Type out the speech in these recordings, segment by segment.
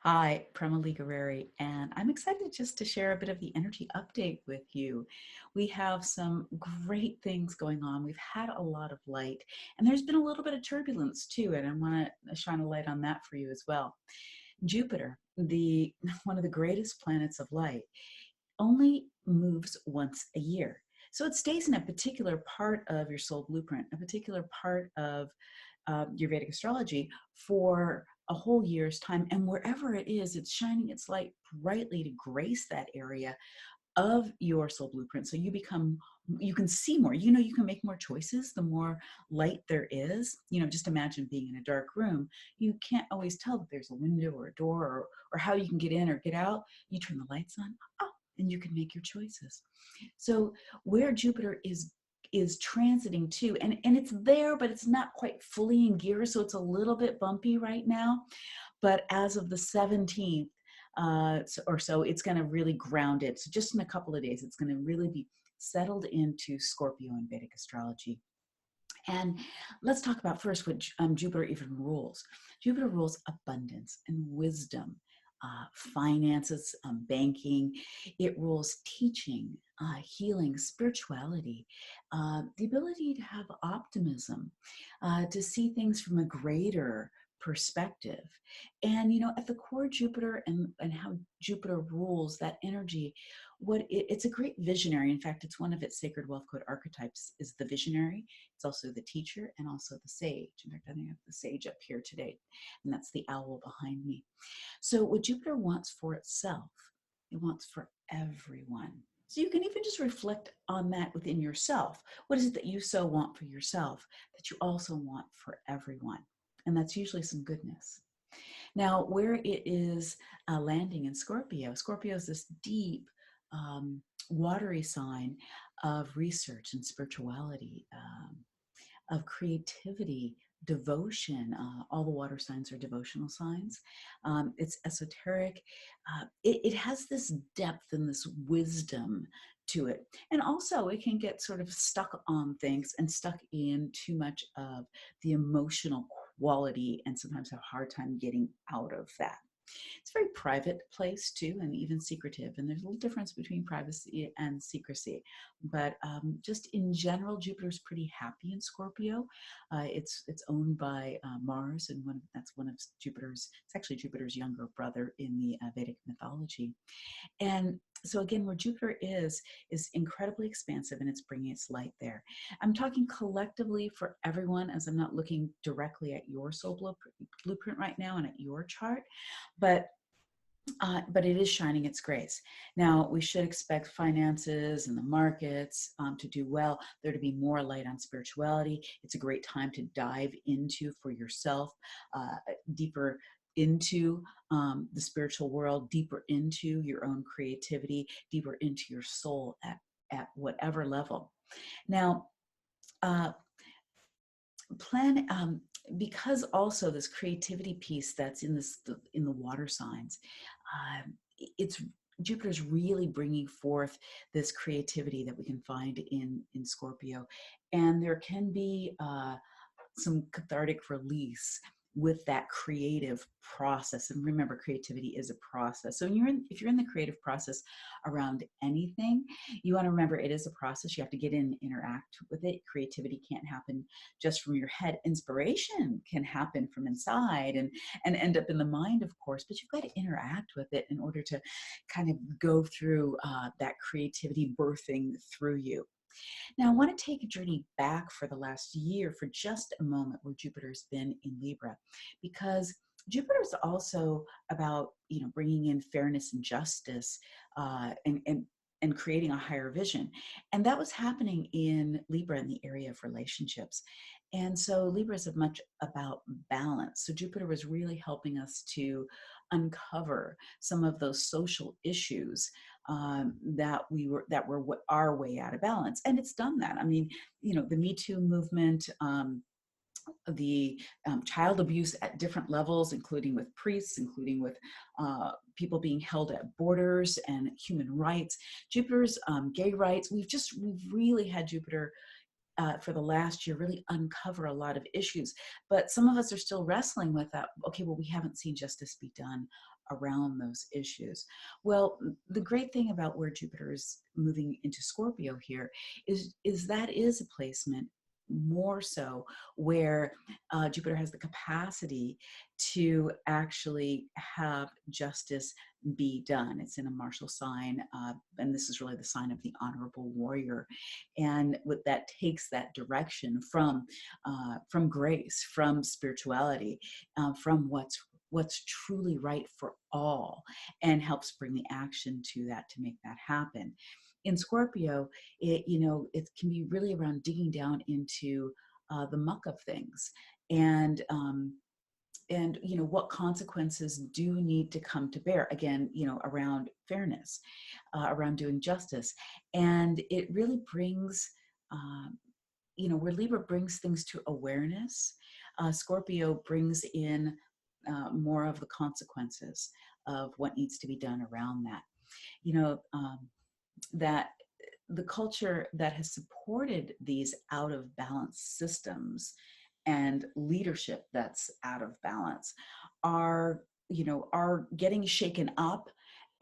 Hi, Prema Gurreri, and I'm excited just to share a bit of the energy update with you. We have some great things going on. We've had a lot of light, and there's been a little bit of turbulence too, and I want to shine a light on that for you as well. Jupiter, the one of the greatest planets of light, only moves once a year. So it stays in a particular part of your soul blueprint, a particular part of your Vedic astrology for a whole year's time. And wherever it is, it's shining its light brightly to grace that area of your soul blueprint. So you can see more, you can make more choices the more light there is. Just imagine being in a dark room. You can't always tell that there's a window or a door or how you can get in or get out. You turn the lights on, oh, and you can make your choices. So where Jupiter is transiting to, and it's there, but it's not quite fully in gear, so it's a little bit bumpy right now. But as of the 17th or so, it's going to really ground it. So just in a couple of days, it's going to really be settled into Scorpio in Vedic astrology. And let's talk about first what Jupiter even rules. Jupiter rules abundance and wisdom, finances, banking. It rules teaching, healing, spirituality, the ability to have optimism, to see things from a greater perspective. And at the core Jupiter and how Jupiter rules that energy, it's a great visionary. In fact, it's one of its sacred wealth code archetypes is the visionary. It's also the teacher and also the sage. In fact, I think I have the sage up here today, and that's the owl behind me. So what Jupiter wants for itself, it wants for everyone. So you can even just reflect on that within yourself. What is it that you so want for yourself that you also want for everyone? And that's usually some goodness. Now, where it is landing in Scorpio, Scorpio is this deep, watery sign of research and spirituality, of creativity, devotion. All the water signs are devotional signs. It's esoteric. It has this depth and this wisdom to it. And also, it can get sort of stuck on things and stuck in too much of the emotional quality and sometimes have a hard time getting out of that. It's a very private place too, and even secretive. And there's a little difference between privacy and secrecy. But just in general, Jupiter's pretty happy in Scorpio. It's owned by Mars, and that's one of Jupiter's. It's actually Jupiter's younger brother in the Vedic mythology. And so again, where Jupiter is incredibly expansive, and it's bringing its light there. I'm talking collectively for everyone, as I'm not looking directly at your soul blueprint right now and at your chart, but it is shining its grace. Now, we should expect finances and the markets to do well, there to be more light on spirituality. It's a great time to dive into for yourself, deeper into the spiritual world, deeper into your own creativity, deeper into your soul at whatever level. Now, uh, plan because also this creativity piece that's in the water signs, it's Jupiter's really bringing forth this creativity that we can find in Scorpio, and there can be some cathartic release with that creative process. And remember, creativity is a process. So if you're in the creative process around anything, you want to remember it is a process. You have to get in, interact with it. Creativity can't happen just from your head. Inspiration can happen from inside and end up in the mind, of course, but you've got to interact with it in order to kind of go through that creativity birthing through you. Now, I want to take a journey back for the last year for just a moment where Jupiter's been in Libra, because Jupiter is also about bringing in fairness and justice, and creating a higher vision, and that was happening in Libra in the area of relationships. And so Libra is much about balance. So Jupiter was really helping us to uncover some of those social issues that were our way out of balance, and it's done that. I mean, the Me Too movement, the child abuse at different levels, including with priests, including with people being held at borders, and human rights. Jupiter's gay rights. We've really had Jupiter for the last year really uncover a lot of issues. But some of us are still wrestling with that. Okay, well, we haven't seen justice be done around those issues. Well, the great thing about where Jupiter is moving into Scorpio here is that is a placement more so where Jupiter has the capacity to actually have justice be done. It's in a martial sign, and this is really the sign of the honorable warrior, and what that takes that direction from grace, from spirituality, from what's truly right for all, and helps bring the action to that to make that happen. In Scorpio, it can be really around digging down into the muck of things, and what consequences do need to come to bear, again, around fairness, around doing justice. And it really brings where Libra brings things to awareness, Scorpio brings in more of the consequences of what needs to be done around that. That the culture that has supported these out of balance systems and leadership that's out of balance are getting shaken up,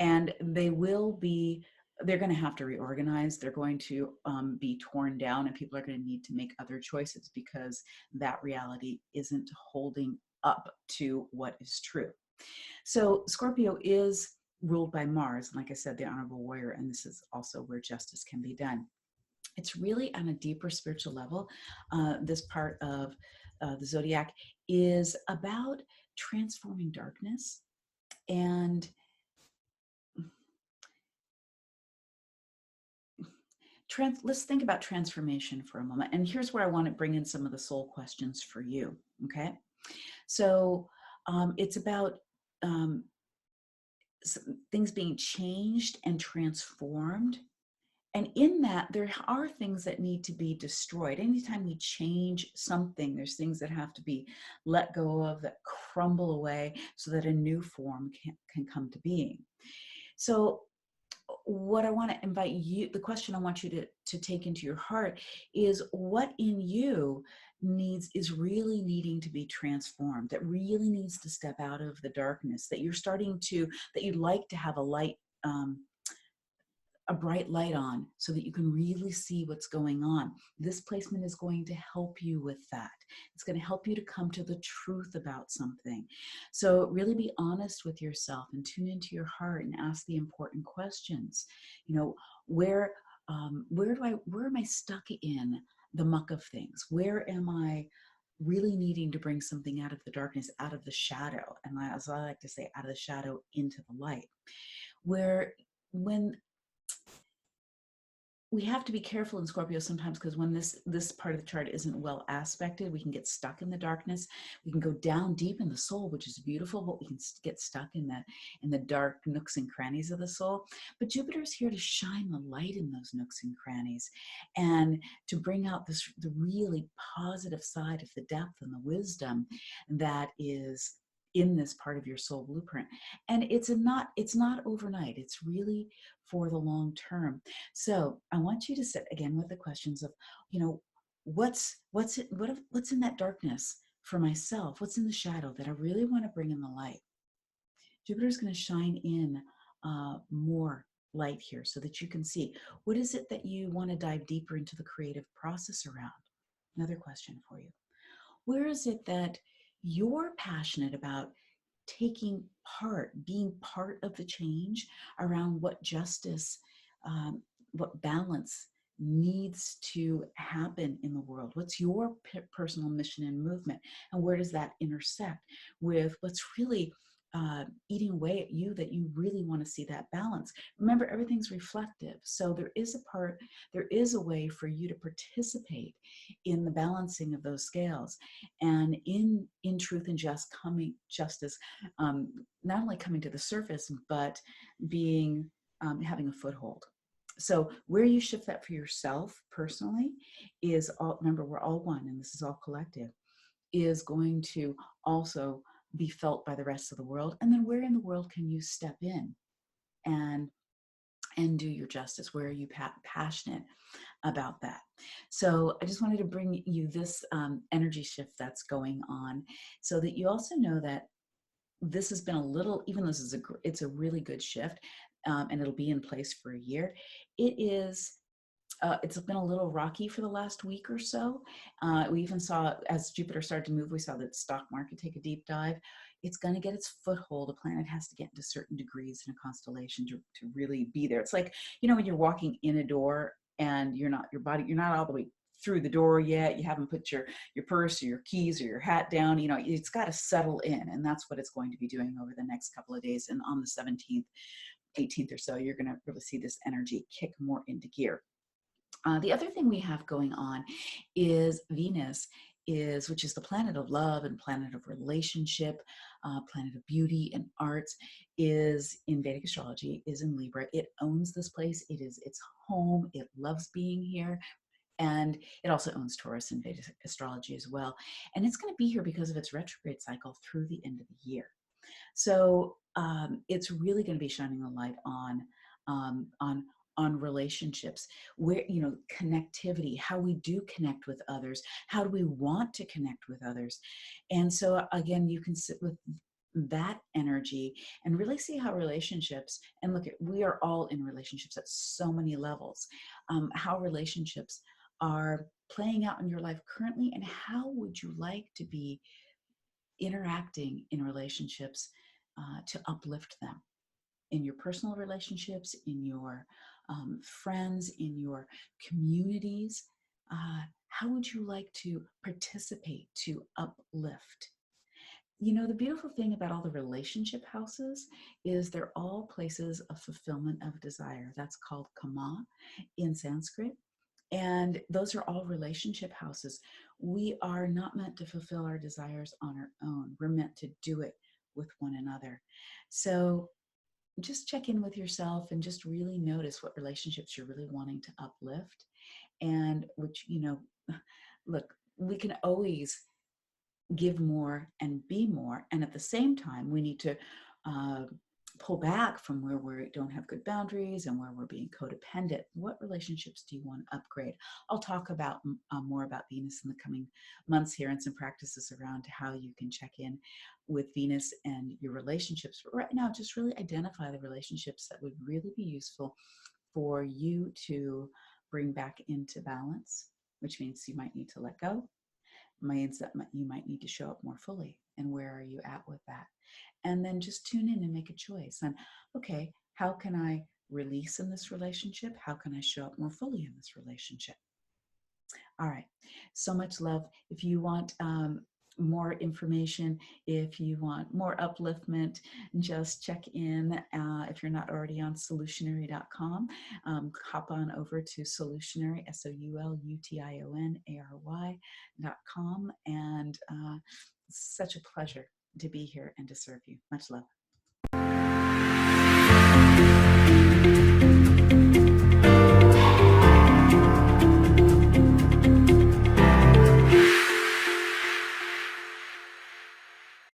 and they're going to have to reorganize. They're going to be torn down, and people are going to need to make other choices because that reality isn't holding up to what is true. So Scorpio is ruled by Mars, and like I said, the honorable warrior, and this is also where justice can be done. It's really on a deeper spiritual level. This part of the zodiac is about transforming darkness, and let's think about transformation for a moment. And here's where I want to bring in some of the soul questions for you. Okay, so it's about things being changed and transformed. And in that, there are things that need to be destroyed. Anytime we change something, there's things that have to be let go of, that crumble away so that a new form can come to being. So what I want to invite you, the question I want you to take into your heart is, what in you is really needing to be transformed, that really needs to step out of the darkness, that you'd like to have a bright light on so that you can really see what's going on. This placement is going to help you with that. It's going to help you to come to the truth about something. So really be honest with yourself and tune into your heart and ask the important questions. Where am I stuck in the muck of things? Where am I really needing to bring something out of the darkness, out of the shadow? And as I like to say, out of the shadow into the light. When we have to be careful in Scorpio sometimes, because when this part of the chart isn't well aspected, we can get stuck in the darkness. We can go down deep in the soul, which is beautiful, but we can get stuck in the dark nooks and crannies of the soul. But Jupiter is here to shine the light in those nooks and crannies, and to bring out the really positive side of the depth and the wisdom that is in this part of your soul blueprint. And it's not overnight. It's really for the long term. So I want you to sit again with the questions of, what's in that darkness for myself? What's in the shadow that I really want to bring in the light? Jupiter's going to shine in more light here so that you can see, what is it that you want to dive deeper into the creative process around? Another question for you. Where is it that you're passionate about taking part, being part of the change around what justice, what balance needs to happen in the world? What's your personal mission and movement? And where does that intersect with what's really eating away at you, that you really want to see that balance? Remember, everything's reflective. So there is a way for you to participate in the balancing of those scales, and in truth and justice, not only coming to the surface, but being having a foothold. So where you shift that for yourself personally is remember, we're all one, and this is all collective, is going to also be felt by the rest of the world. And then where in the world can you step in and do your justice? Where are you passionate about that. So I just wanted to bring you this energy shift that's going on, so that you also know that this has been a little, even though it's a really good shift, and it'll be in place for a year. It's been a little rocky for the last week or so. We even saw, as Jupiter started to move, we saw the stock market take a deep dive. It's going to get its foothold. A planet has to get into certain degrees in a constellation to really be there. It's like, when you're walking in a door and you're not all the way through the door yet. You haven't put your purse or your keys or your hat down. It's got to settle in, and that's what it's going to be doing over the next couple of days. And on the 17th, 18th or so, you're going to really see this energy kick more into gear. The other thing we have going on is Venus, which is the planet of love and planet of relationship, planet of beauty and arts, is in Vedic astrology, is in Libra. It owns this place. It is its home. It loves being here. And it also owns Taurus in Vedic astrology as well. And it's going to be here because of its retrograde cycle through the end of the year. So it's really going to be shining a light um, on on relationships, where connectivity, how we do connect with others, how do we want to connect with others. And so again, you can sit with that energy and really see how relationships, and look, we are all in relationships at so many levels, how relationships are playing out in your life currently, and how would you like to be interacting in relationships to uplift them in your personal relationships, in your friends, in your communities. How would you like to participate to uplift? The beautiful thing about all the relationship houses is they're all places of fulfillment of desire. That's called kama in Sanskrit. And those are all relationship houses. We are not meant to fulfill our desires on our own. We're meant to do it with one another. So just check in with yourself and just really notice what relationships you're really wanting to uplift, and which, look, we can always give more and be more. And at the same time, we need to uh, pull back from where we don't have good boundaries and where we're being codependent. What relationships do you want to upgrade? I'll talk about more about Venus in the coming months here, and some practices around how you can check in with Venus and your relationships. But right now, just really identify the relationships that would really be useful for you to bring back into balance, which means you might need to let go, means that you might need to show up more fully. And where are you at with that? And then just tune in and make a choice on, okay, how can I release in this relationship? How can I show up more fully in this relationship? All right. So much love. If you want more information, if you want more upliftment, just check in. If you're not already on solutionary.com, hop on over to Solutionary, SOULUTIONARY.com. And such a pleasure to be here and to serve you. Much love.